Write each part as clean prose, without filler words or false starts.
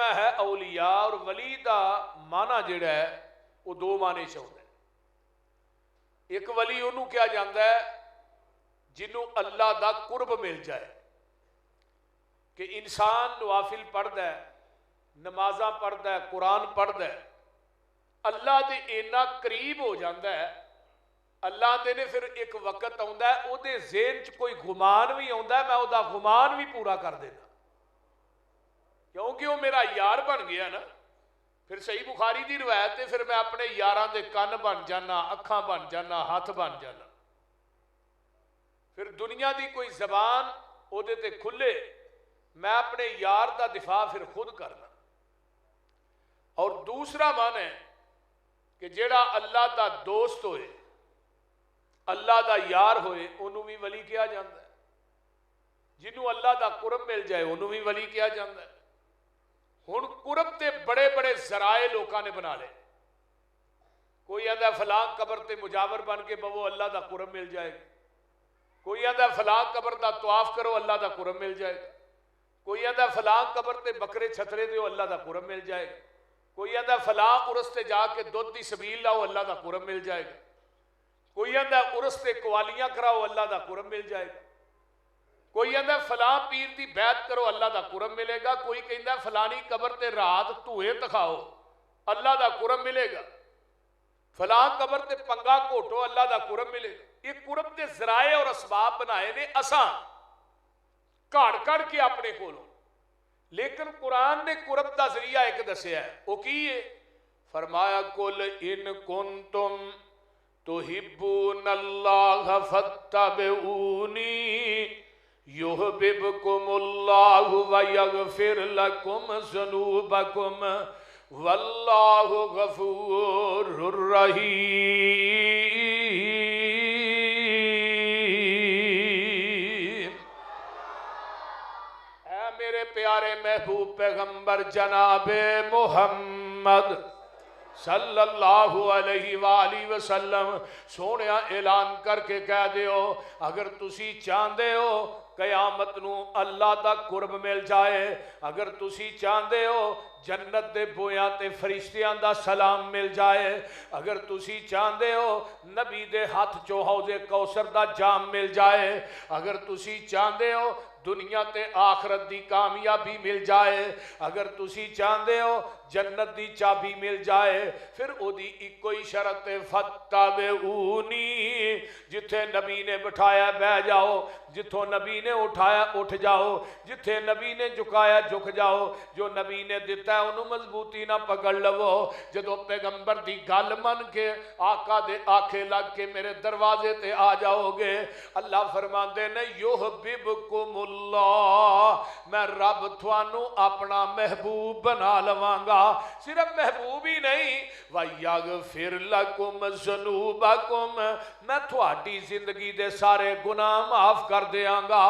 کلمہ ہے اولیاء اور ولی دا معنی جڑا ہے وہ دو معنی چ ہوتا ہے۔ ایک ولی انہوں کیا جاندہ ہے جنہوں اللہ دا قرب مل جائے، کہ انسان نوافل پڑھدا ہے، نمازاں پڑھدا ہے، قرآن پڑھدا ہے، اللہ دے اینا قریب ہو جاندہ ہے، اللہ دے نے پھر ایک وقت آندا ہے او دے ذہن چ کوئی گمان بھی آندا ہے، میں او دا گمان بھی پورا کر دینا، کیونکہ وہ میرا یار بن گیا نا۔ پھر صحیح بخاری دی روایت ہے، پھر میں اپنے یاراں دے کن بن جانا، اکھاں بن جانا، ہاتھ بن جانا، پھر دنیا دی کوئی زبان او دے تے کھلے، میں اپنے یار دا دفاع پھر خود کرنا۔ اور دوسرا معنی ہے کہ جیڑا اللہ دا دوست ہوئے، اللہ دا یار ہوئے، انہوں بھی ولی کیا جاندہ ہے، جنہوں اللہ دا قرب مل جائے انہوں بھی ولی کیا جاندہ ہے۔ ہن قرب تے بڑے بڑے ذرائع لوکاں نے بنا لے، کوئی آدھا فلاں قبر تے مجاور بن کے بہو اللہ دا قرب مل جائے گا، کوئی آدھا فلاں قبر دا طواف کرو اللہ دا قرب مل جائے گا، کوئی آدھا فلاں قبر تے بکرے چھترے دیو اللہ دا قرب مل جائے گا، کوئی آدھا فلاں عرس تے جا کے دودھ دی سبیل لاؤ اللہ دا قرب مل جائے گا، کوئی آدھا عرس تے قوالیاں کراؤ اللہ دا قرب مل جائے گا، کوئی آدھا فلاں پیر دی بیعت کرو اللہ دا قرب ملے گا، کوئی کہندا فلانی قبر تے رات دھوئے تکھاؤ اللہ دا قرب ملے گا، فلاں قبر تے پنگا کوٹو اللہ دا قرب ملے گا۔ یہ قرب دے ذرائع اور اسباب بنائے نے اساں کڑ کے اپنے کولوں، لیکن قرآن نے قرب دا ذریعہ ایک دسیا ہے، وہ کی ہے؟ فرمایا قل ان کنتم تحبون اللہ فاتبعونی یحببکم اللہ ویغفر لکم ذنوبکم واللہ غفور رحیم۔ اے میرے پیارے محبوب پیغمبر جناب محمد صلی اللہ علیہ وآلہ وسلم سونیا اعلان کر کے کہہ دیو، اگر تسی چاہندے ہو قیامت نو اللہ دا قرب مل جائے، اگر تسی چاہندے ہو جنت دے بویاں تے فرشتیاں دا سلام مل جائے، اگر تسی چاہندے ہو نبی دے ہاتھ چو حوض کوثر دا جام مل جائے، اگر تسی چاہندے ہو دنیا تے آخرت دی کامیابی مل جائے، اگر تسی چاہندے ہو جنت دی چابی مل جائے، پھر او دی ایک کوئی شرط فاتبعونی، جتھے نبی نے بٹھایا بہ جاؤ، جتھوں نبی نے اٹھایا اٹھ جاؤ، جتھے نبی نے جھکایا جھک جاؤ، جو نبی نے دیتا ہے انہوں مضبوطی نہ پکڑ لو۔ جدو پیغمبر دی گل من کے آقا دے آکھے لگ کے میرے دروازے تے آ جاؤ گے، اللہ فرماندے نے یحببکم اللہ، میں رب تھانوں اپنا محبوب بنا لواں گا، صرف محبوب ہی نہیں وَيَغْفِرْ لَكُمْ ذُنُوبَكُمْ، میں تھوڑی زندگی دے سارے گناہ معاف کر دیاں گا۔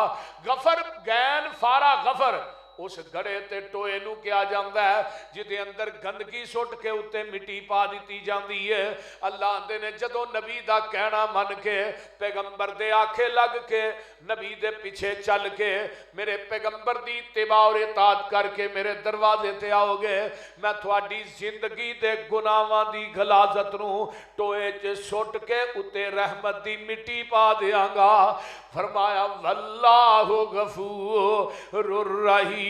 غفر گین فارا غفر اس گڑے تے ٹوئے نو کیا جاندہ ہے جدے اندر گندگی سٹ کے اتے مٹی پا دیتی جاندی ہے۔ اللہ دے نے جدو نبی دا کہنا من کے پیغمبر دے آکھے لگ کے نبی دے پیچھے چل کے میرے پیغمبر دی اتباع اور اطاعت کر کے میرے دروازے تے آؤ گے، میں تھوڑی زندگی دے گناہاں دی غلاظت نو ٹوئے چ سٹ کے اتے رحمت دی مٹی پا دیاں گا۔ فرمایا واللہ غفور الرحیم،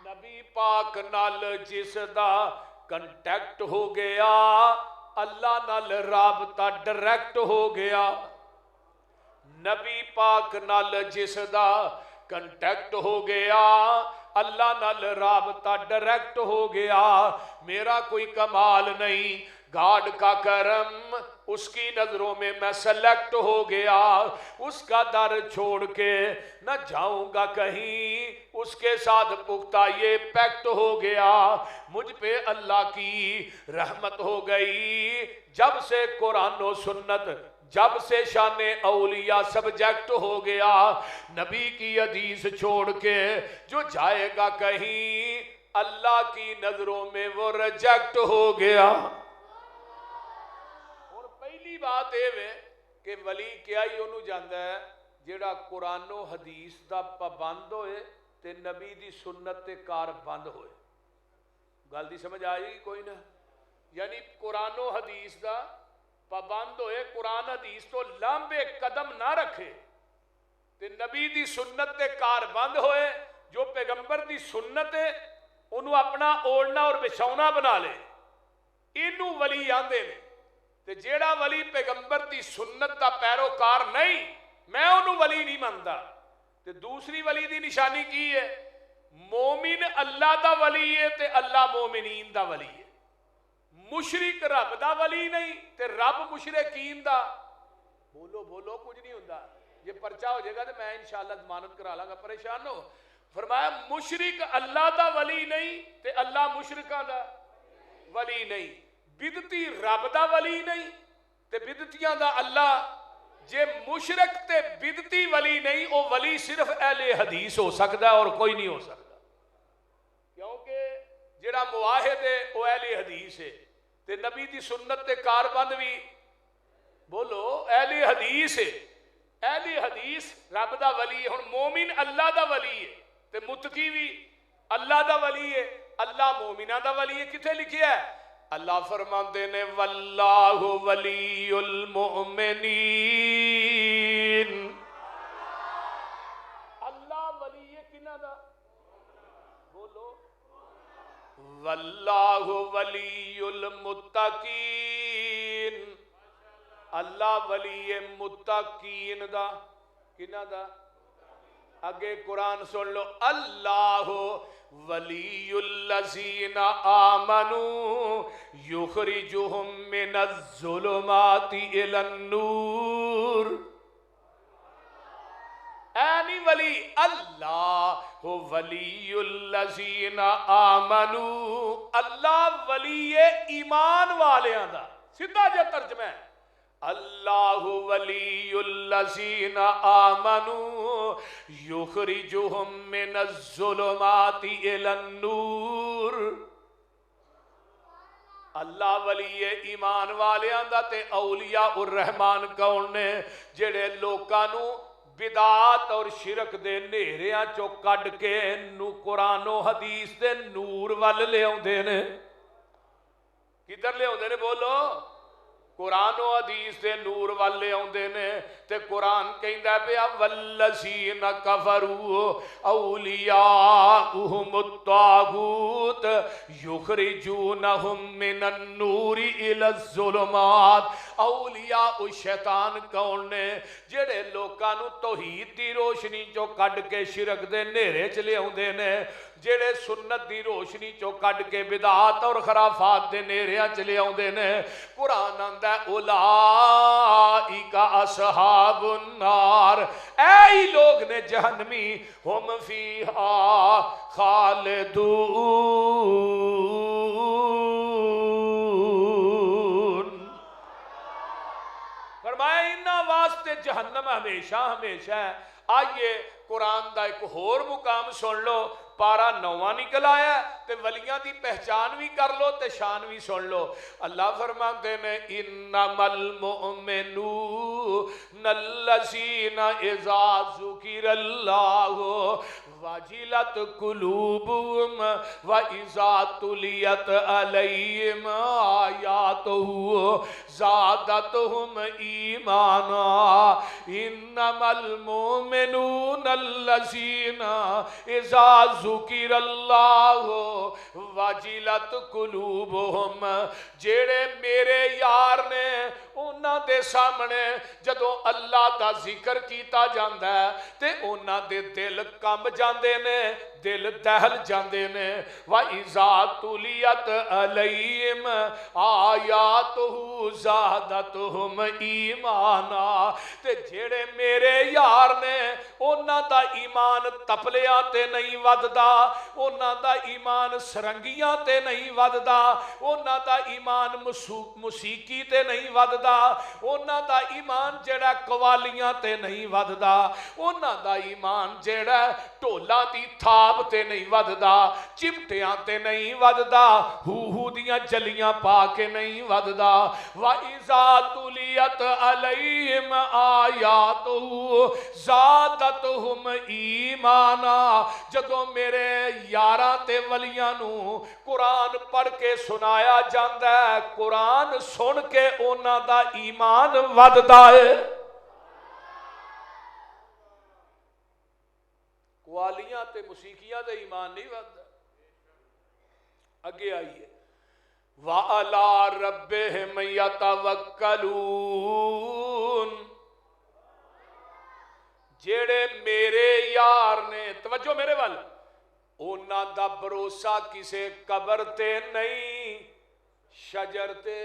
نبی پاک نال جس دا کنٹیکٹ ہو گیا اللہ نال رابطہ ڈائریکٹ ہو گیا، نبی پاک نال جس دا کنٹیکٹ ہو گیا اللہ نال رابطہ ڈائریکٹ ہو گیا۔ میرا کوئی کمال نہیں، گاڈ کا کرم، اس کی نظروں میں میں سلیکٹ ہو گیا، اس کا در چھوڑ کے نہ جاؤں گا کہیں، اس کے ساتھ پختہ یہ پیکٹ ہو گیا۔ مجھ پہ اللہ کی رحمت ہو گئی جب سے قرآن و سنت، جب سے شان اولیاء سبجیکٹ ہو گیا، نبی کی حدیث چھوڑ کے جو جائے گا کہیں اللہ کی نظروں میں وہ ریجیکٹ ہو گیا۔ اور پہلی بات یہ ہے کہ ولی کیا ہی انہوں جاندہ ہے جیڑا قرآن و حدیث دا پابند ہوئے تے نبی دی سنت تے کار بند ہوئے. گل دی سمجھ آئی کوئی نہ؟ یعنی قرآن و حدیث دا پابند ہوئے، قرآن حدیث تو لمبے قدم نہ رکھے تے نبی دی سنت تے کار بند ہوئے. جو پیغمبر دی سنت ہے انہوں اپنا اوڑنا اور بچھونا بنا لے، انہوں ولی آندے نے. تے جیڑا ولی پیغمبر دی سنت دا پیروکار نہیں، میں انہوں ولی نہیں مانتا. تے دوسری ولی دی نشانی کی ہے؟ مومن اللہ دا ولی ہے تے اللہ مومنین دا ولی ہے. مشرک رب دا ولی نہیں تے رب مشرکین دا. بولو بولو کچھ نہیں ہوتا. یہ پرچہ ہو جائے گا تو میں انشاءاللہ ضمانت کرا لاں گا، پریشان ہو. فرمایا مشرک اللہ دا ولی نہیں تے اللہ مشرکاں دا ولی نہیں. بدتی رب دا ولی نہیں تے بدتیاں دا اللہ. جے مشرک تے بدتی ولی نہیں، او ولی صرف اہل حدیث ہو سکتا ہے اور کوئی نہیں ہو سکتا. کیونکہ جڑا موحد ہے وہ اہل حدیث ہے تے نبی دی سنت تے کاربند بھی بولو اہل حدیث ہے. اہل حدیث رب دا ولی ہے. ہن مومن اللہ دا ولی ہے تے متقی بھی اللہ دا ولی ہے، اللہ مومنہ دا ولی ہے. کتنے لکھیا ہے؟ اللہ فرماندے نے واللہ ولی المؤمنین. اللہ ولی ہے کنہ دا؟ بولو واللہ ولی المتقین. اللہ ولی متقین دا. کنہ دا؟ اگے قرآن سن لو، اللہ ولی الذین آمنوا یخرجہم من الظلمات الی النور. اینی ولی اللہ ولی الذین آمنوا. اللہ ولی ایمان والیاں دا. سیدھا جا ترجمہ ہے اللہ ولی الذین آمنوا یخرجہم من الظلمات الی النور. اللہ ولی ایمان والیاں دا. تے اولیاء الرحمن کون نے؟ جڑے لوکاں نو بدعات اور شرک دے نیریاں چو کڈ کے نو قرآن و حدیث دے نور ول لے آوندے نے. کدھر لے آوندے نے؟ بولو قرآن و حدیث دے نور والے آندے نے. تے قرآن کہندا پیا والذین کفروا اولیاؤہم الطاغوت یخرجونہم من النور الی الظلمات. اولیاء الشیطان کون نے؟ جڑے لوکاں نو توحید دی روشنی چو کڈ کے شرک دے نیرے چ لے آوندے نے، جڑے سنت دی روشنی چو کڈ کے بدعات اور خرافات دے نیریاں چ لے آوندے نے. قرآن آندا اولئک اصحاب النار. اے لوگ نے جہنمی ہم فیہا خالدون. فرمایا انہاں واسطے جہنم ہمیشہ ہمیشہ ہے. آئیے قرآن دا ایک اور مقام سن لو. پارا 9 نکل آیا تے ولیاں دی پہچان بھی کر لو تے شان بھی سن لو. اللہ فرماتے ہیں انما المؤمنون الذین اذا ذکر اللہ وجلت قلوبهم واذا تلیت علیہم آیاتہ زادتهم ایمانا. انما المؤمنون الذین اذا ذکر اللہ وجلت قلوبہم. جیڑے میرے یار نے انہاں دے سامنے جدوں اللہ دا ذکر کیتا جاندا ہے تے انہاں دے دل کمب جاندے نے، دل دہل جاندے نے. وَإِذَا تُلِيَتْ عَلَيْهِمْ آیاتُهُ زَادَتْهُمْ ایمانا. تے جیڑے میرے یار نے انہاں دا ایمان تپلیاں تے نہیں وددا، انہاں دا ایمان سرنگیاں تے نہیں وددا، انہاں دا ایمان موسیقی تے نہیں وددا، انہاں دا ایمان جڑا قوالیاں تے نہیں وددا، انہاں دا ایمان جڑا ٹولا دی تھا تیزاب تے نہیں وددا، چمٹیاں تے نہیں وددا، ہو دیاں جلیاں پا کے نہیں وددا۔ وَإِذَا تُلِيَتْ عَلَيْهِمْ آيَاتُهُ زَادَتْهُمْ ایمانا۔ جدوں میرے یاراں تے ولیاں نو قرآن پڑھ کے سنایا جاندا ہے، قرآن سن کے انہاں دا ایمان وددا ہے۔ قوالیاں تے موسیقیاں تے ایمان نہیں وددا۔ اگے آئیے وَعَلَىٰ رَبِّهِمْ يَتَوَكَّلُونَ۔ جیڑے میرے یار نے، توجہ میرے وال، انہاں دا بھروسہ کسے قبر تے نہیں، شجر تے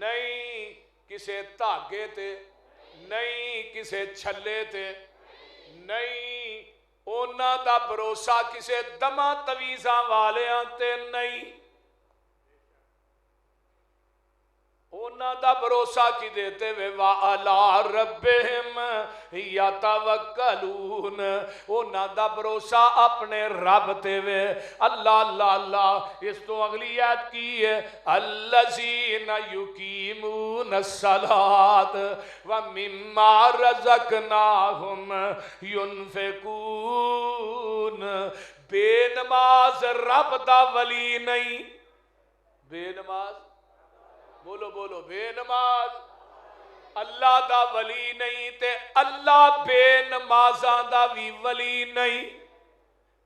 نہیں، کسے دھاگے تے نہیں، کسے چھلے تے نہیں، انہاں دا بھروسہ کسے دماں تویزاں والیاں تے نہیں، انہاں دا بھروسہ کی دیتے وے وَعَلَىٰ رَبِّهِمْ يَتَوَكَّلُونَ۔ انہاں دا بھروسہ اپنے رب تے وے۔ اللہ اللہ اللہ۔ اس تو اگلی آیت کی ہے الَّذِينَ يُقِيمُونَ الصَّلَاةَ وَمِمَّا رَزَقْنَاهُمْ يُنفِقُونَ۔ بے نماز رب دا ولی نہیں، بے نماز، بولو بولو، بے نماز اللہ دا ولی نہیں، تے اللہ بے نمازاں دا بھی ولی نہیں۔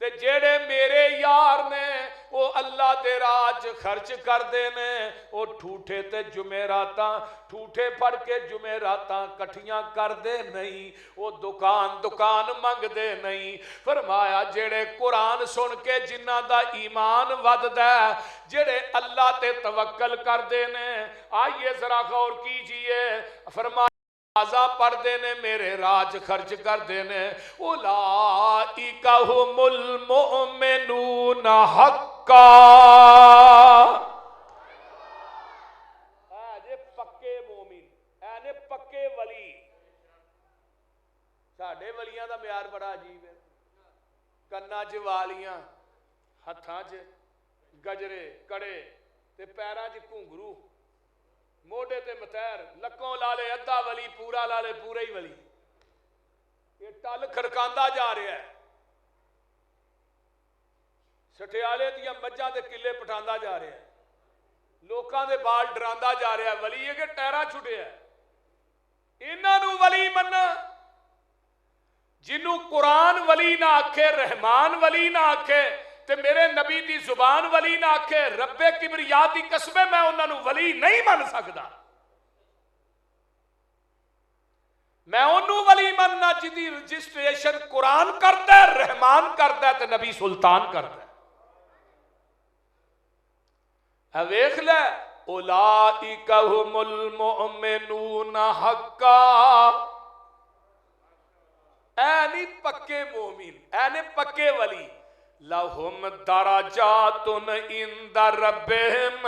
تے جیڑے میرے یار نے وہ اللہ دے راج خرچ کر دینے، وہ ٹھوٹے تے جمعراتاں، ٹھوٹے پڑھ کے جمعراتاں کٹھیاں کر دے نہیں، وہ دکان دکان منگ دے نہیں۔ فرمایا جیڑے قرآن سن کے جنہ دا ایمان وددا ہے، جیڑے اللہ تے توکل کر دینے، آئیے ذرا غور کیجئے، فرمایا نمازاں پڑھ دینے، میرے راج خرچ کر دینے، اولئک ھم المؤمنون حقا۔ اے پکے مومن، اے پکے ولی۔ ساڈے ولیاں دا معیار بڑا عجیب ہے، کناں چ والیاں، ہتھاں چ گجرے کڑے تے پیراں چ گھنگرو، موڈے تے متیر، لکوں لالے ادھا ولی، پورا لالے پورے ہی ولی۔ یہ ٹل کھڑکاندا جا رہا ہے، سٹھیالے دیاں مجھاں دے قلعے پٹھاندا جا رہا ہے، لوکاں دے بال ڈراندا جا رہا ہے۔ ولی ہے کہ ٹہرا چھٹے ہے؟ انہاں نو ولی مننا، جنوں قرآن ولی نہ آکھے، رحمان ولی نہ آکھے، تے میرے نبی دی زبان ولی نہ آکھے، رب کبریا دی قسم میں انہاں نو ولی نہیں من سکدا۔ میں انہوں ولی مننا جدی رجسٹریشن قرآن کرتا ہے، رحمان کرتا ہے تے نبی سلطان کرتا ہے۔ ویکھ لے اولئک ھم المؤمنون حقا۔ اے نہیں پکے مومن، اے نہیں پکے ولی، لہم درجات عند ربہم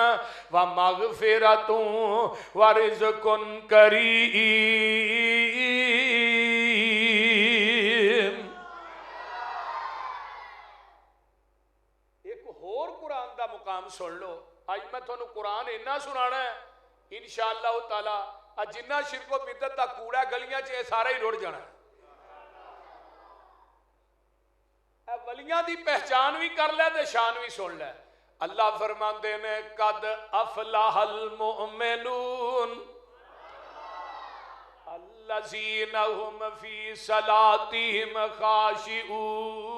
ومغفرۃ ورزق کریم۔ ایک اور قرآن دا مقام سن لو۔ آج میں تھانوں قرآن اتنا سنانا ہے انشاءاللہ تعالی، جنہ شرک و بدعت دا کوڑا گلیاں چ سارا ہی رڑ جانا ہے۔ ولیاں دی پہچان بھی کر لے تے شان بھی سن لے۔ اللہ فرماندے نے قد افلح المؤمنون الذین هم فی صلاتهم خاشعون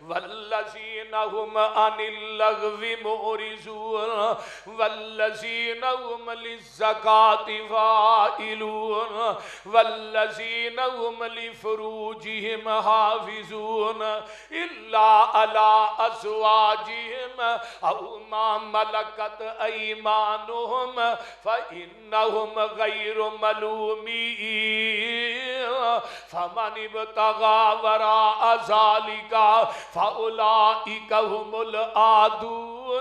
والذین هم عن اللغو معرضون والذین هم للزکاة فاعلون والذین هم لفروجهم حافظون الا علی ازواجهم او ما ملکت ایمانهم فانهم غیر ملومین فمن ابتغى وراء ذلك فاولئک هم العادون۔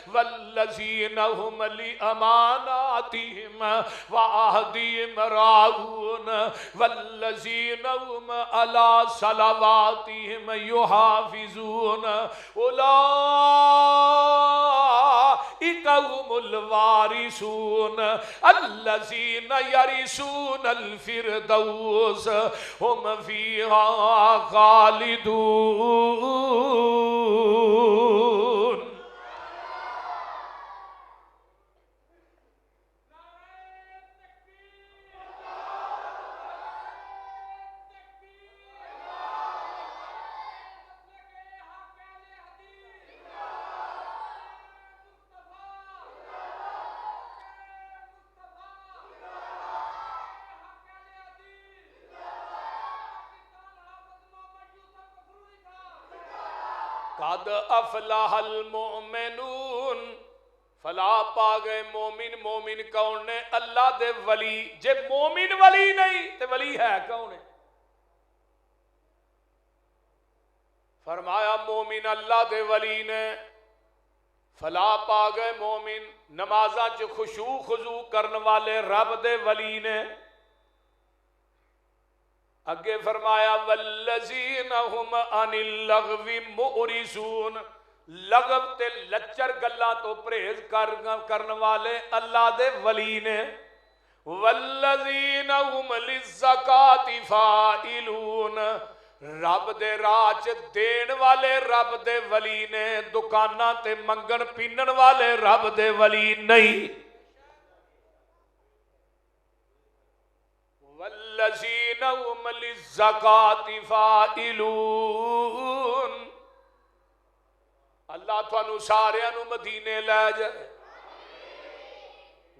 والذین هم لأماناتهم وعهدهم راعون والذین هم على صلواتهم يحافظون اولئک هم الوارثون الذین یرثون الفردوس هم فیہا خالدون. قد افلح المؤمنون، فلاح پا گئے مومن. مومن کون نے؟ اللہ دے ولی. جے مومن ولی نہیں تے ولی ہے کون ہے؟ فرمایا مومن اللہ دے ولی نے. فلاح پا گئے مومن، نمازاں چ خشوع خضوع کرن والے رب دے ولی نے. اگے فرمایا والذین هم عن اللغو معرضون، لغو تے لچر گلاں تو پرہیز کرن والے اللہ دے ولی نے. والذین هم للزکاۃ فاعلون، رب دے راہ چ دین والے رب دے ولی نے. دکاناں تے منگن پینن والے رب دے ولی نہیں. والذین هم للزکاۃ فاعلون. اللہ تھانوں ساریاں نوں مدینے لے جائے.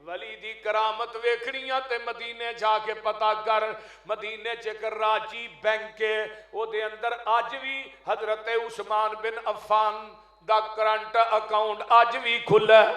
ولی دی کرامت ویکھنیاں تے مدینے جا کے پتہ کر. مدینے چ کراچی بینک ہے، او دے اندر اج بھی حضرت عثمان بن عفان دا کرنٹ اکاؤنٹ اج بھی کھلا ہے.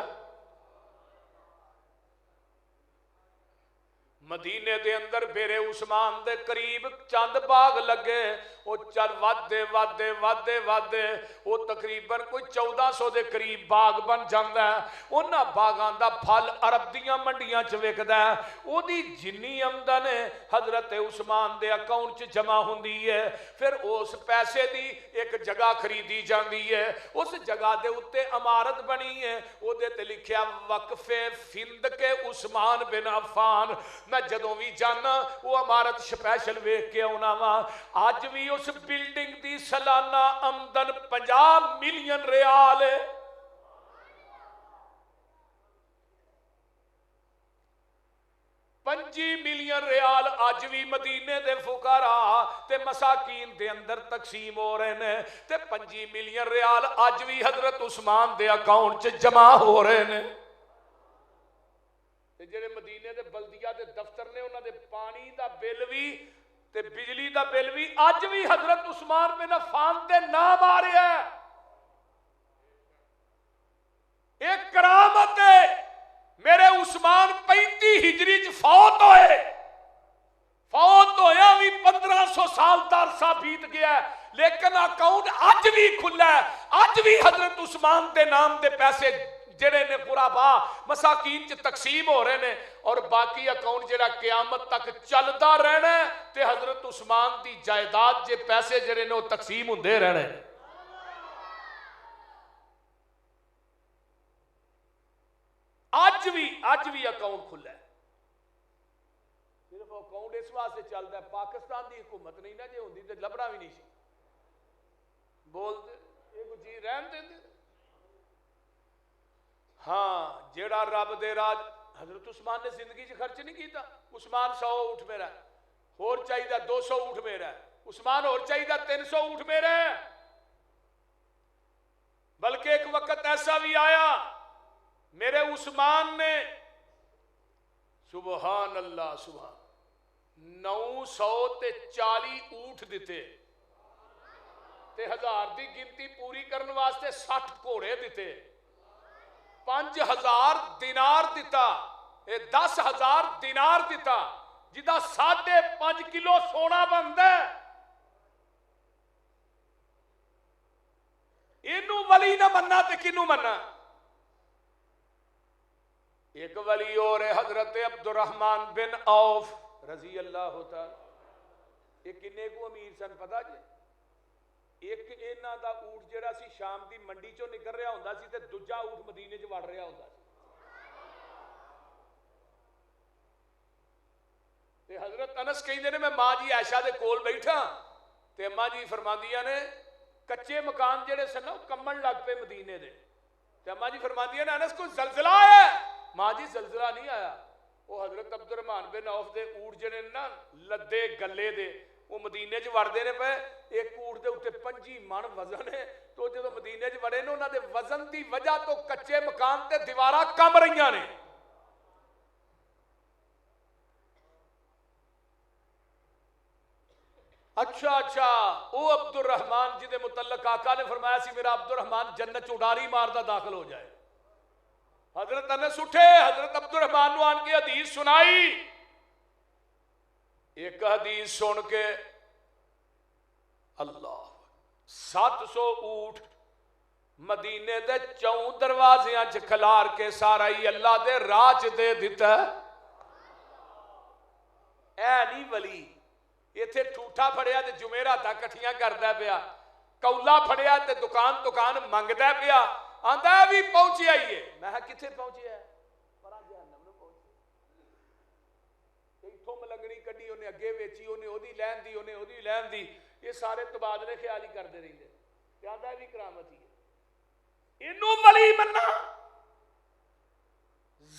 مدینے دے اندر بیرے عثمان دے قریب چند باغ لگے. وہ چل ودے ودے ودے ودے وہ تقریباً کوئی 1400 دے قریب باغ بن جاندہ ہے. انہاں باغاں دا پھل عرب دیاں منڈیاں چ وکدا ہے. او دی جنی آمدن حضرت عثمان دے اکاؤنٹ چ جمع ہوندی ہے. پھر اس پیسے دی ایک جگہ خریدی جاندی ہے. اس جگہ دے اوتے عمارت بنی ہے. او دے تے لکھیا وقف فندق عثمان بن عفان. میں جدوں بھی جانا وہ عمارت سپیشل ویکھ کے آنا وا. اج بھی اس بلڈنگ دی سالانہ آمدن 50 ملین ریال ہے. پنجی ملین ریال اج بھی مدینے دے فقراء تے مساکین دے اندر تقسیم ہو رہے ہیں. تے 5 ملین ریال اج بھی حضرت عثمان دے اکاؤنٹ چ جمع ہو رہے ہیں. جڑے مدینے دے بلدیہ دے دفتر نے انہاں دے پانی دا بل بھی تے بجلی دا بل بھی اج بھی حضرت عثمان بن عفان دے نام آ رہا ہے. ایک کرامت ہے. میرے عثمان 35 ہجری چ فوت ہوئے. فوت ہویا بھی 1500 سال دا عرصہ بیت گیا ہے، لیکن اکاؤنٹ اج بھی کھلا ہے. اج بھی حضرت عثمان دے نام دے پیسے جڑے نے غربا مساکین چ تقسیم ہو رہے ہیں. اور باقی اکاؤنٹ جڑا قیامت تک چلدا رہنا ہے تے حضرت عثمان دی جائیداد جے پیسے جڑے نے وہ تقسیم ہوندے رہنے. اج بھی اکاؤنٹ کھلا ہے. صرف اکاؤنٹ اس واسطے چلتا ہے پاکستان دی حکومت نہیں نا، جے ہوندی تے لبنا بھی نہیں سی. بول دے یہ کوئی چیز رہن دے. ہاں جیڑا رب دے راج حضرت عثمان نے زندگی چ خرچ نہیں کیتا. عثمان 100 اونٹ میرا ہے، اور چاہیے 200 اونٹ میرا ہے. عثمان اور چاہیے 300 اونٹ میرا ہے. بلکہ ایک وقت ایسا بھی آیا میرے عثمان نے سبحان اللہ سبحان 940 اونٹ دیتے تے 1000 دی گنتی پوری کرنے واسطے 60 گھوڑے دیتے. 5000 دینار دیتا. 10,000 دینار دیتا جدا 5.5 کلو سونا بنتا ہے. اینو ولی نہ مننا تے کنو مننا. ایک ولی اور ہے حضرت عبد الرحمن بن عوف رضی اللہ تعالی، ایک کنے کو امیر سن پتا جی؟ ایک انہاں دا اونٹ جڑا سی شام دی منڈی چوں نکل رہا ہوندا سی تے دوجا اونٹ مدینے چ وڑ رہا ہوندا سی، تے حضرت انس کہندے نے میں ماں جی عائشہ دے کول بیٹھا تے اماں جی فرماندیاں نے کچے مکان جڑے سن نا کمن لگ پے مدینے دے، تے اماں جی فرماندیاں نے انس کوئی زلزلہ آیا؟ ماں جی زلزلہ نہیں آیا، وہ حضرت عبد الرحمن بن عوف دے اونٹ جڑے نا لدے گلے دے وہ مدینے چ وڑدے نے پے، ایک اونٹ دے اوتے 25 من وزن ہے، تو جدو مدینے چ وڑے نے انہاں دے وزن دی وجہ تو کچے مکان تے دیواراں کم رہیاں نے۔ اچھا او عبد الرحمن جی دے متعلق آقا نے فرمایا سی میرا عبد الرحمن جنت چ اڈاری ماردا داخل ہو جائے۔ حضرت انس اٹھے، حضرت عبد الرحمن نو آن کے حدیث سنائی، ایک حدیث سن کے اللہ 700 اونٹ مدینے دے 4 دروازیاں چ کھلار کے سارا ہی اللہ دے راہ چ دے دتا ہے۔ اے نہیں ولی ایتھے ٹھوٹا پھڑیا تے جمعراتاں کٹھیاں کردا پیا، کولا پھڑیا تے دکان منگدا پیا، آندا بھی پہنچیا ہی ہے، میں کتھے پہنچیا ہے؟ پرا جہنم نو پہنچیا، ایتھوں ملنگڑی کڈی اونے اگے ویچی، اونے اودی لین دی، اونے اودی لین دی، یہ سارے تبادلے خیال ہی کردے رہندے، تے آندا بھی کرامت ہی ہے۔ اینوں ولی مننا،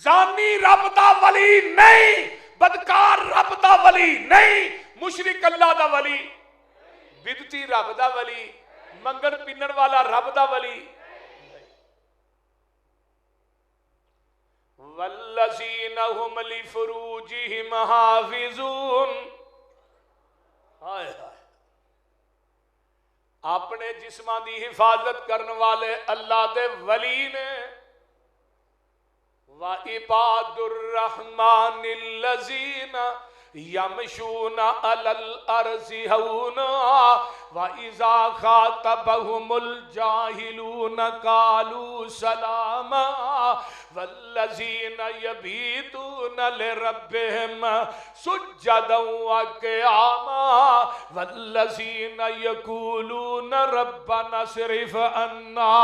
زانی رب دا ولی نہیں، بدکار رب دا ولی نہیں، مشرک اللہ دا ولی، بدتی رب دا ولی، منگن پینن والا رب دا ولی۔ والذین هم لفروجہم حافظون، ہائے ہائے، اپنے جسماں دی حفاظت کرنے والے اللہ دے ولی نے۔ وعباد الرحمن الذین یمشون علی الارض ہونا وَإِذَا خَاطَبَهُمُ الْجَاهِلُونَ قَالُوا سَلَامًا وَالَّذِينَ يَبِيتُونَ لِرَبِّهِمْ سُجَّدًا وَقِيَامًا وَالَّذِينَ يَقُولُونَ رَبَّنَا اصْرِفْ عَنَّا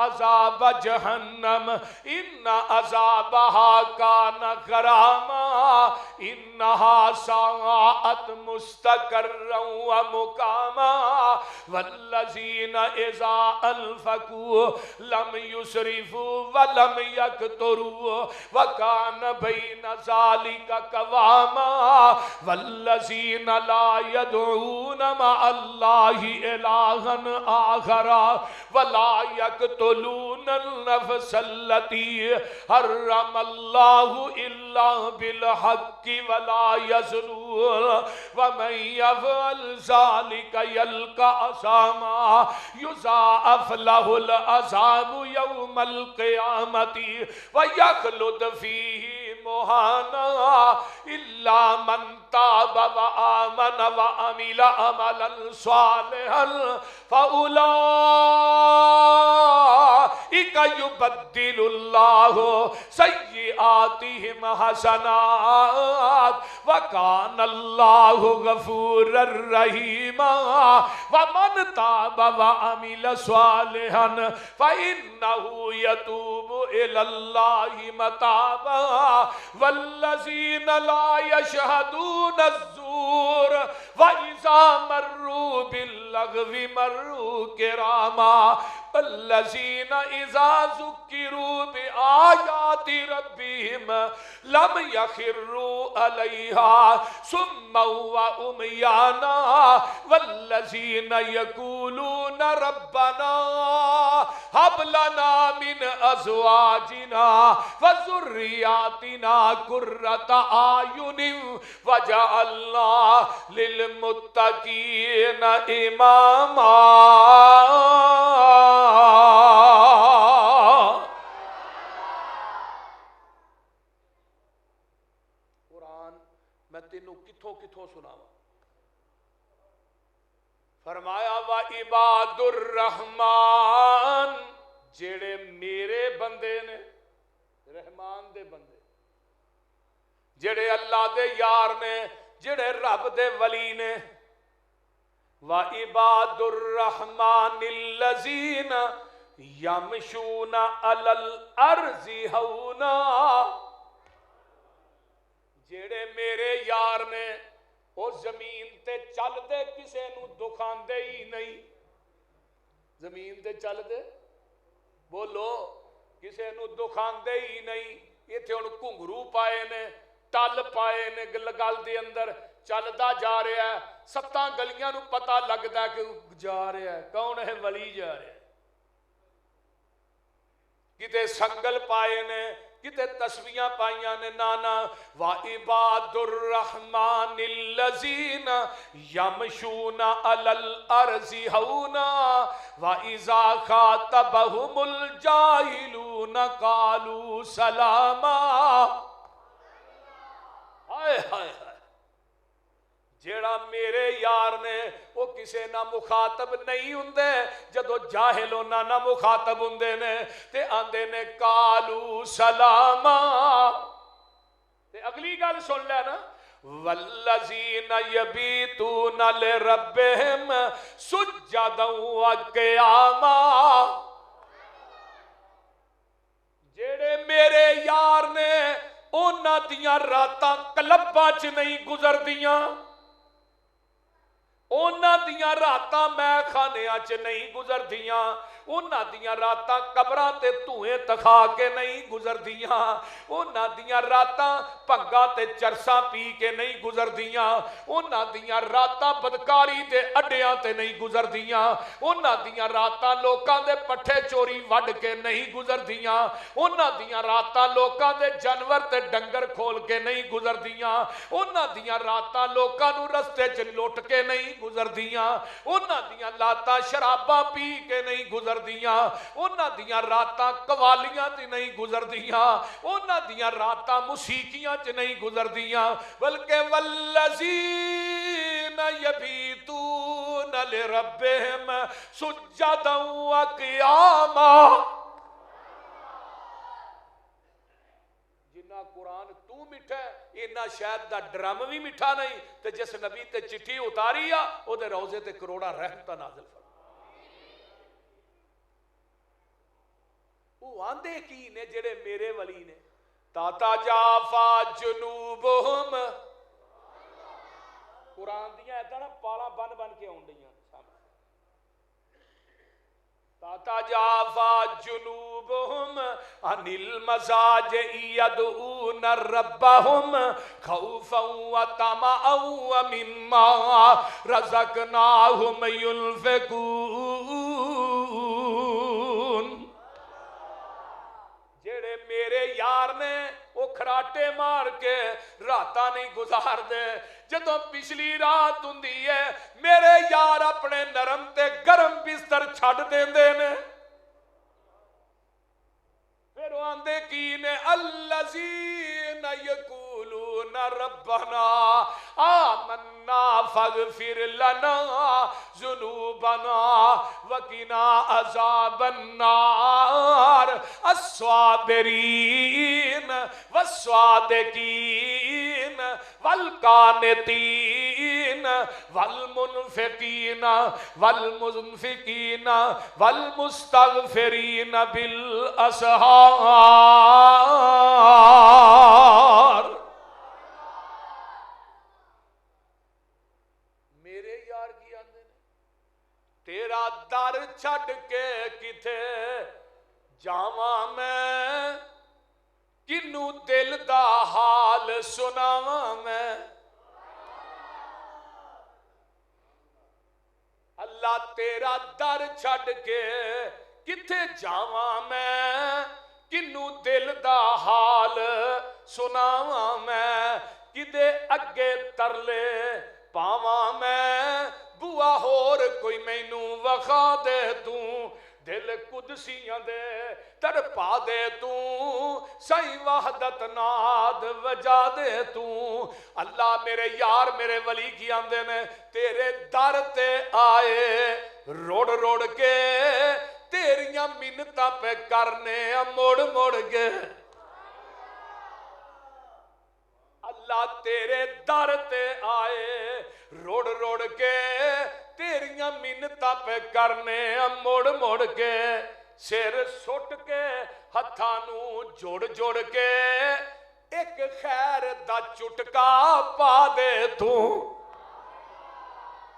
عَذَابَ جَهَنَّمَ إِنَّ عَذَابَهَا كَانَ غَرَامًا إِنَّهَا سَاءَتْ مُسْتَقَرًّا وَمُقَامًا والذین اذا انفقوا لم یسرفوا ولم یقتروا وکان بین ذلک قواما والذین لا یدعون مع اللہ الہا آخر ولا یقتلون النفس التي حرم اللہ الا بالحق ولا یزنون ومن یفعل ذلك يلقى أثاما يضاعف له العذاب يوم القيامة ويخلد فيه مهانا إلا من تاب وآمن وعمل عملا صالحا فأولئك يبدل الله سيئاتهم حسنات وكان الله غفورا رحيما ومن تاب وعمل صالحا فإنه يتوب إلى الله متابا والذين لا يشهدون الزور وإذا مروا باللغو مروا كراما الذين إذا ذكروا بآيات ربهم لم يخروا عليها صما وعميانا والذين يقولون ربنا هب لنا من أزواجنا وذرياتنا قرة أعين وجعلنا للمتقين إماما۔ قرآن میں تینوں کتھوں سناواں۔ فرمایا وعباد الرحمن، جڑے میرے بندے نے، رحمان دے بندے، جڑے اللہ دے یار نے، جڑے رب دے ولی نے. وَعِبَادُ الرَّحْمَنِ الَّذِينَ يَمْشُونَ عَلَى الْأَرْضِ هَوْنًا. جڑے میرے یار نے وہ زمین تے چل دے کسے نو دکھاندے ہی نہیں. زمین تے چل دے بولو کسے نو دکھاندے ہی نہیں. ایتھے ہن گھنگرو پائے نے، ٹل پائے نے گل دے اندر، چلدا جا رہا ہے، ستاں گلیاں نو پتہ لگدا ہے کہ جا رہا ہے. کون ہے؟ ولی جا رہا ہے. کتے سنگل پائے نے، کتے تسبیحاں پائیاں نے. نانا وَعِبَادُ الرَّحْمَنِ الَّذِينَ يَمْشُونَ عَلَى الْأَرْضِ هَوْنًا وَإِذَا خَاطَبَهُمُ الْجَاهِلُونَ قَالُوا سَلَامًا. ہائے ہائے ہائے. جیڑا میرے یار نے وہ کسے نہ مخاطب نہیں ہوندے. جدو جاہل ہونا نہ مخاطب ہوندے نے تے آندے نے کالو سلاما. تے اگلی گل سن لے نا، والذین یبیتون لربہم سجدا وقیاما. جیڑے میرے یار نے اونا دیاں راتاں کلباں چ نہیں گزر دیاں، اونا دیاں راتاں میں خانیاں چ نہیں گزر دیاں، اونا دیاں راتاں قبراں تے دھوئیں تکھا کے نہیں گزر دیاں، اونا دیاں راتاں پنگا تے چرساں پی کے نہیں گزر دیاں، اونا دیاں راتاں بدکاری دے اڈیاں تے نہیں گزر دیاں، اونا دیاں راتاں لوکاں دے پٹھے چوری وڈ کے نہیں گزر دیاں، اونا دیاں راتاں لوکاں دے جانور تے ڈنگر کھول کے نہیں گزر دیاں، اونا دیاں راتاں لوکاں نو رستے چ لوٹ کے نہیں گزر دیاں، اونا دیاں راتاں شراباں پی کے نہیں گزر دیاں، اونا دیاں راتاں قوالیاں تے نہیں گزر دیاں، اونا دیاں راتاں موسیقیاں تے نہیں گزر دیاں، بلکہ والذین یبیتون لربہم سجدا وقیاما. جنہ قرآن تو مٹھا ہے اینا شاید دا ڈرم بھی مٹھا نہیں. تے جس نبی تے چٹھی اتاری آ او دے روزے تے کروڑا رحمتہ نازل فرما. وہ آندے کی نے جڑے میرے ولی نے، تاتا جافا جنوبہم. قرآن دیاں ایدہ نا پالا بن بن کے آن دیاں. تاتا جافا جنوبہم عن المزاج یدعون ربہم خوفا وطمعا ومما رزقناہم ينفقون. جڑے میرے یار نے وہ کھراٹے مار کے راتاں نہیں گزار دے. جدوں پچھلی رات ہوندی ہے میرے یار اپنے نرم تے گرم بستر چھڈ دیندے نے. پھر وہ آندے کی نے الذین یقولون ربنا آمنا فاغفر لنا ذنوبنا وقنا عذاب النار الصابرین والصادقین والقانتین والمنفقین والمنفقین والمستغفرین بالاسحار. میرے یار کی آندے نے تیرا در چھڈ کے کتے جاواں میں، کنو دل دا حال سناواں میں. اللہ تیرا در چھڈ کے کتے جاواں میں، کنو دل دا حال سناواں میں. کدے اگے ترلے پاواں میں، بوا ہور کوئی مینوں وخا دے توں. دل قدسیاں دے تڑپا دے توں، سائیں وحدت ناد وجا دے توں. اللہ میرے یار میرے ولی کی آندے نے تیرے در تے آئے روڑ روڑ کے تیریاں منتاں پہ کرنے موڑ موڑ کے. اللہ تیرے در تے آئے روڑ روڑ کے تیریاں منتاں پہ کرنے مڑ مڑ کے سر سٹ کے ہتھاں نو جوڑ جوڑ کے ایک خیر دا چٹکا پا دے تو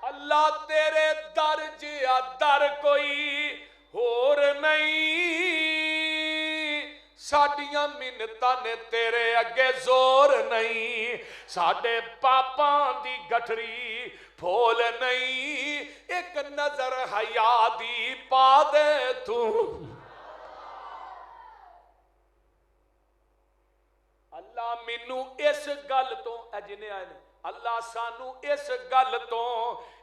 اللہ تیرے در جیا در کوئی اور نہیں ساڈیاں منتاں نے تیرے اگے زور نہیں ساڈے پاپاں دی گٹھری پھول نہیں ایک نظر حیا دی پا دے تو اللہ مینوں اس گل تو اجنے آئے اللہ سانو اس گل تو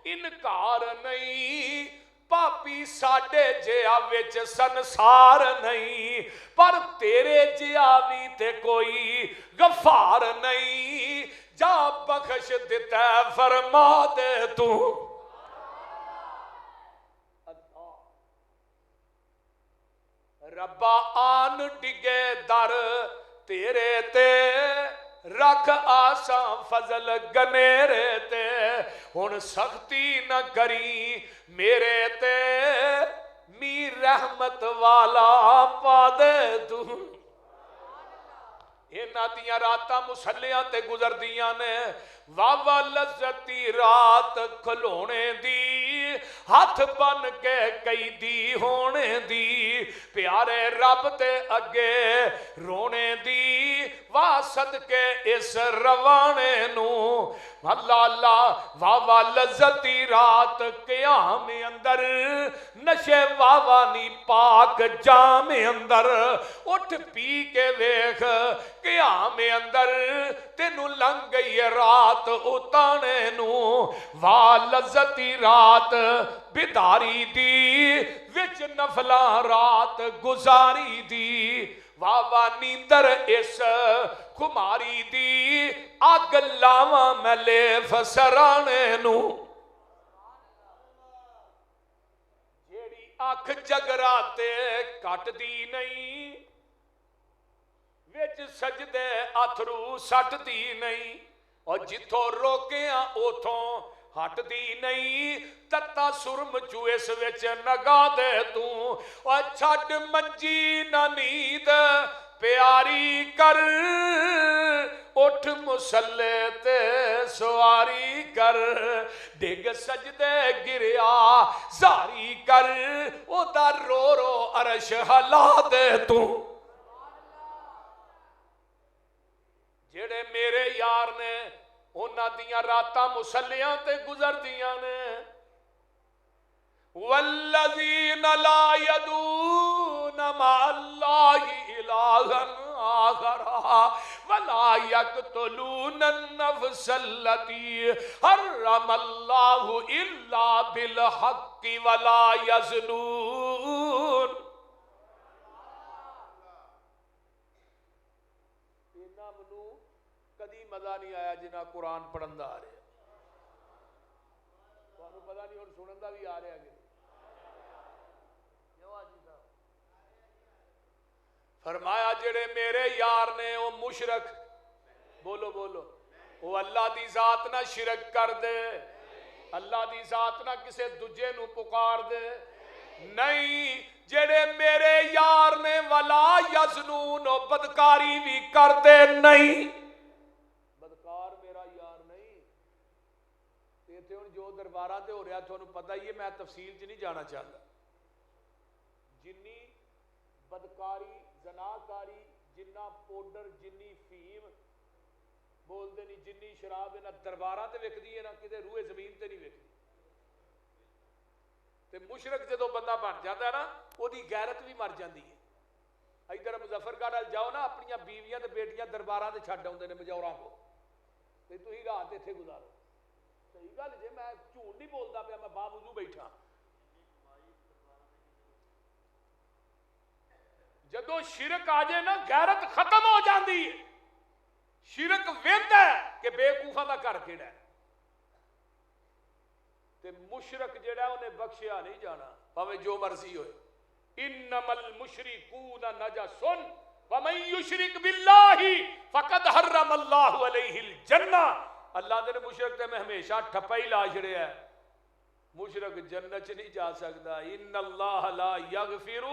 انکار نہیں پاپی ساڈے جیا وچ سنسار نہیں پر تیرے جیا بھی تے کوئی غفار نہیں جا بخش دیتا فرما دے تو ربا آن ڈگے در تیرے تے رکھ آساں فضل گنیرے تے ہن سختی نہ کری میرے تے می رحمت والا پا دے تو اینا دیاں راتاں مسلیاں تے گزر دیاں نے واوا لذتی رات کھلونے دی ہاتھ بن کے کئی دی ہونے دی پیارے رب تے اگے رونے دی واسط کے اس روانے نو اللہ اللہ واوا لذتی رات قیام اندر نشے واوا نی پاک جام اندر اٹھ پی کے ویکھ قیام اندر تینو لنگ گئی رات اتانے نو وا لذتی رات بیداری دی وچ نفلا رات گزاری دی واوا نیندر اس کماری دی اگ لاواں میں لے فسرانے نو جیڑی اکھ جگراتے کٹ دی نہیں وچ سجدے اتھرو سٹ دی نہیں اور جتھوں روکیاں اوتھوں ہٹ دی نہیں تتا سرم چویس وچ نگا دے تو اور چھڈ منجی نہ نیند پیاری کر اٹھ مسلے تے سواری کر ڈگ سجدے گریا زاری کر او دا رو رو عرش ہلا دے تو جڑے میرے یار نے انہاں دیاں راتاں مسلیاں تے گزر دیاں نے والذین لا یدون مع اللہ الہا آخر ولا یقتلون النفس التي حرم اللہ الا بالحق ولا یزنون کدی مزہ نہیں آیا جنہ قرآن پڑھن دا آ رہا تو پتہ نہیں اور سنن دا بھی آ رہا کہ فرمایا جڑے میرے یار نے وہ مشرک بولو بولو وہ اللہ دی ذات نہ شرک کر دے اللہ دی ذات نہ کسے دجے نو پکار دے نہیں جڑے میرے یار نے ولا یزنون بدکاری بھی کر دے نہیں بدکار میرا یار نہیں تے ہن جو درباراں تے ہو رہا تھانوں پتہ ہی ہے میں تفصیل چ نہیں جانا چاہتا جنی بدکاری زناکاری جنہ پوڈر جنی فیم بول دے نہیں جنی شراب نہ درباراں تے وکدی ہے نہ کتے روئے زمین تے نہیں وکدی تے مشرک جدوں بندہ بن جاتا ہے نا وہ دی غیرت بھی مر جاندی ہے ادھر مظفر گڑھ جاؤ نا اپنی بیویاں تے بیٹیاں درباراں تے چھڈ آوندے نے مجوراں کو تے تسی رات ایتھے گزارو صحیح گل جے میں جھوٹ نہیں بولدا پیا میں باوضو بیٹھا جدو شرک آ جائے نا غیرت ختم ہو جاندی ہے شرک ویندا ہے کہ بے وقوفاں دا گھر کیڑا ہے تے مشرک جڑا انہیں بخشیا نہیں جانا پاوے جو مرضی ہوئے انما المشرکون نجس وَمَن يُشْرِكْ بِاللَّهِ فَقَدْ حَرَّمَ اللَّهُ عَلَيْهِ الْجَنَّةَ. اللہ نے مشرک تے میں ہمیشہ ٹھپا ہی لا چھڑیا ہے. مشرک جنت چ نہیں جا سکتا. ان اللہ لا یغفر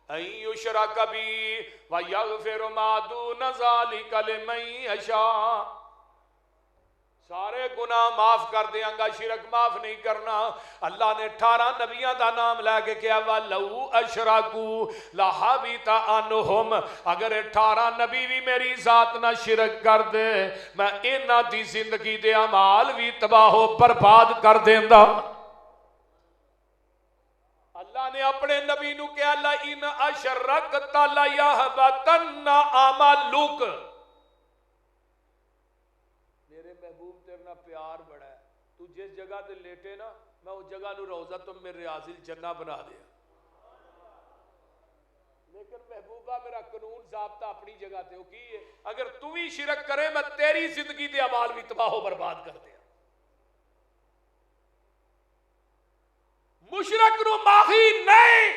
ان یشرک بہ ویغفر ما دون ذلک لمن یشاء. سارے گناہ معاف کر دیاں گا، شرک معاف نہیں کرنا. اللہ نے 18 نبیاں دا نام لے کے کیا وَلَوْ أَشْرَكُوا لَحَبِطَ عَنْهُمْ. اگر 18 نبی بھی میری ذات نہ شرک کر دے میں انہاں دی زندگی دے اعمال بھی تباہ و برباد کر دیندا. اللہ نے اپنے نبی نو کہا لَإِنْ أَشْرَكْتَ لَيَحْبَطَنَّ عَمَلُكَ. میرے محبوب تیرے نہ پیار بڑا ہے. تو جس جگہ تے لیٹے نا میں اس جگہ نو روضہ تم میں ریاض الجنہ بنا دیا. لیکن محبوبہ میرا قانون ضابطہ اپنی جگہ تے ہو کی ہے. اگر تو ہی شرک کرے میں تیری زندگی دے اعمال بھی تباہ و برباد کر دیا. مشرک نو معافی نہیں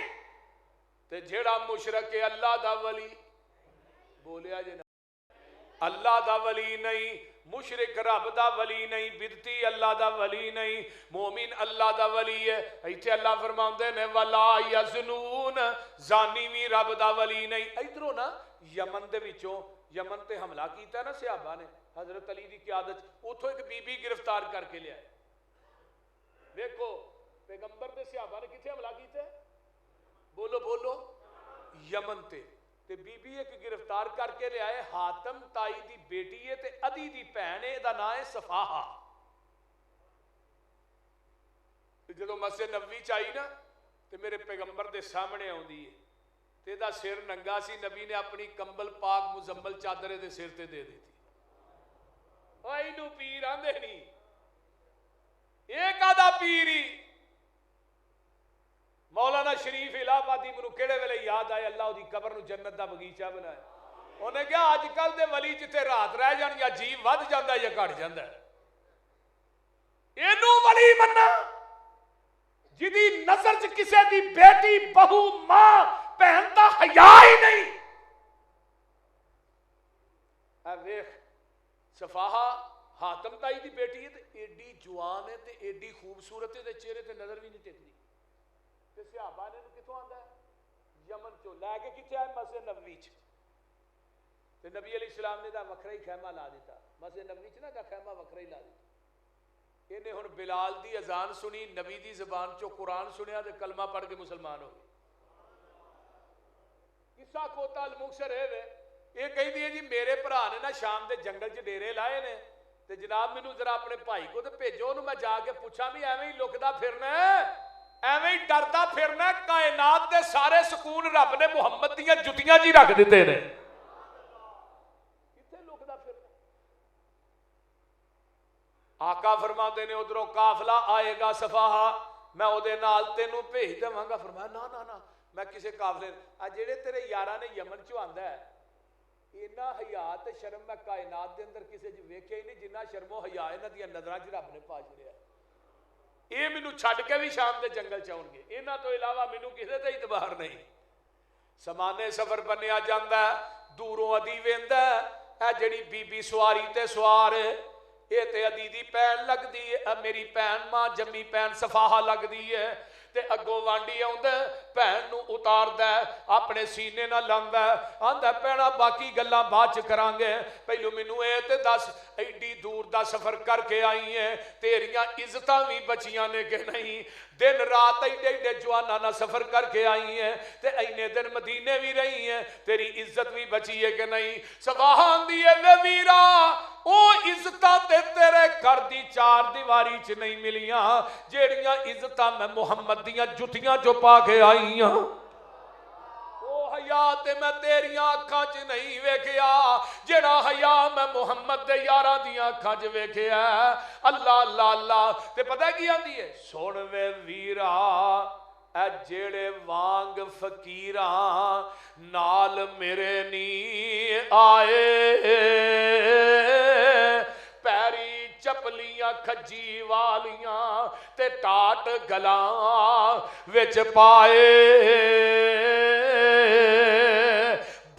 تے جیڑا مشرک ہے اللہ دا ولی بولیا جے نا اللہ دا ولی نہیں. مشرک رب دا ولی نہیں. بدتی اللہ دا ولی نہیں. مومن اللہ دا ولی ہے. ایتھے اللہ فرماندے نے ولا یزنون. زانی بھی رب دا ولی نہیں. ادھروں نا یمن دے وچوں یمن تے حملہ کیتا نا صحابہ نے حضرت علی دی قیادت اتھوں ایک بی بی گرفتار کر کے لیا. دیکھو پیغمبر دے صحابہ نے کتھے حملہ کیتا ہے؟ بولو بولو یمن تے بی بی ایک گرفتار کر کے لے آئے. حاتم تائی دی بیٹی ہے تے ادی دی بہن ہے. دا نام ہے صفاحہ. جدو مسجد نبوی چائی نا تے میرے پیغمبر دے سامنے آوندی ہے تے دا سر ننگا سی. نبی نے اپنی کمبل پاک مزمل چادر دے سر تے دے دیتی. او اینو پیر آندے نہیں. ایک آدھا پیری مولانا شریف الہ آبادی منو کیڑے ویلے یاد آئے اللہ دی قبر نو جنت دا بغیچہ بنایا. انہیں کہا آج کل دے ولی جتے رات رہ جان یا جیو ود جاندہ یا گھٹ جاندہ ہے. اینو ولی مننا جدی نظر چ کسے دی بیٹی بہو ماں بہن دا حیا ہی نہیں. اے ویکھ صفاحہ حاتم تائی دی بیٹی ہے تے ایڈی جوان ہے تے ایڈی خوبصورت ہے تے چہرے تے نظر بھی نہیں ٹکدی. صحابہ نے کتوں آندا ہے یمن چوں لے کے کتنے آئے مسجد نبوی چ. تے نبی علیہ السلام نے دا وکھرا ہی خیمہ لا دیتا. مسجد نبوی چ نا دا خیمہ وکھرا ہی لا دیتا. انہیں ہن بلال دی اذان سنی نبی دی زبان چوں قرآن سنیا تے کلمہ پڑھ کے مسلمان ہو گئے. قصہ کوتا المکسر ہے وے یہ کہی دی ہے جی میرے بھرا نے نا شام دے جنگل چ ڈیرے لائے نے تے جناب مینوں ذرا اپنے بھائی کو تے بھیجو انہوں میں جا کے پوچھا بھی ایویں ہی لکدا پھرنا ہے ایویں ہی ڈردا پھرنا. کائنات دے سارے سکون رب نے محمد دیاں جتیاں جی رکھ دیتے نے. کتھے لکدا پھرنا. آقا فرماندے نے ادھروں قافلہ آئے گا صفاحہ میں او دے نال تینوں بھیج دواں گا. فرمایا نا نا نا میں کسے قافلے آ جڑے تیرے یاراں نے یمن چوں آندا ہے اینا حیا تے شرم میں کائنات دے اندر کسے جو ویکھیا ہی نہیں جنہ شرم و حیا انہاں دی نظراں چ رب نے پا چھڑیا. یہ مینوں چھڈ کے بھی شام دے جنگل چاؤن گے. انہاں تو علاوہ مینوں کسے تے اعتبار نہیں. سمانے سفر بنیا جاندا ہے دوروں ادی ویندا اے جڑی بی بی سواری تے سوار اے تے ادی دی پین لگدی ہے. میری پین ماں جمی پین صفاحہ لگدی ہے تے اگوں وانڈی آوندا بہن نو اتاردا اپنے سینے نال لاندا آندا پینا باقی گلاں بعد چ کران گے پہلو مینوں اے تے دس ایڈی دور دا سفر کر کے آئی ہے تیریاں عزتاں بھی بچیاں نے کہ نہیں. دن رات ایڈے ایڈے جواناں نال سفر کر کے آئی ہیں تے اینے دن مدینے بھی رہی ہیں تیری عزت بھی بچی ہے کہ نہیں. صفاحہ آندی ہے وے ویرا او عزتاں تے تیرے گھر دی چار دیواری چ نہیں ملیاں جیڑیاں عزتاں میں محمد دیاں جتیاں جو پا کے آئی ہاں. او حیا تے میں تیریاں اکھاں چ نہیں ویکھیا جیڑا حیا میں محمد دے یاراں دیاں اکھاں چ ویکھیا. اللہ اللہ اللہ تے پتہ کی آندی ہے سن وے ویرا اے جیڑے وانگ فقیراں نال میرے نی آئے پیری چپلیاں کھجی والیاں تے ٹاٹ گلاں وچ پائے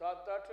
7-8